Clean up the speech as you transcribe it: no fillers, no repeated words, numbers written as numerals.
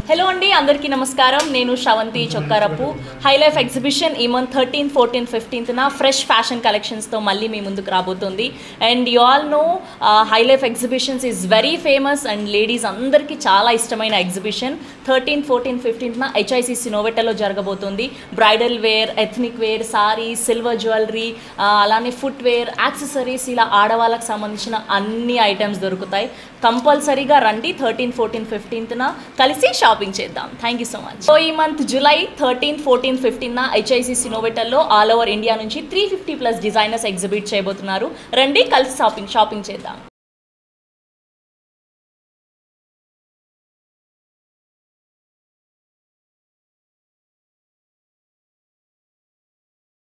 Hello అండి, అందరికీ నమస్కారం. నేను Shravanthi Chokkarapu. Hi Life exhibition ఈ మంత్ 13, 14, 15న ఫ్రెష్ ఫ్యాషన్ కలెక్షన్స్తో మళ్ళీ మీ ముందుకు రాబోతుంది. And you all know Hi Life exhibitions is very famous and ladies అందరికీ చాలా ఇష్టమైన ఎగ్జిబిషన్. 13, 14, 15న HICC నోవెటాలో జరగబోతుంది. Bridal wear, ethnic wear, sari, silver jewellery, అలానే ఫుట్ వేర్, యాక్సెసరీస్, ఇలా ఆడవాళ్ళకి సంబంధించిన అన్ని ఐటమ్స్ దొరుకుతాయి. కంపల్సరీగా రండి. 13, 14, 15న కలిసి షాపింగ్ చేద్దాం. Thank you so much. So ఈ మంత్ జూలై 13, 14, 15న HICC నోవెటాలో ఆల్ ఓవర్ ఇండియా నుంచి 350+ డిజైనర్స్ ఎగ్జిబిట్ చేయబోతున్నారు. రండి, కలిసి షాపింగ్ చేద్దాం.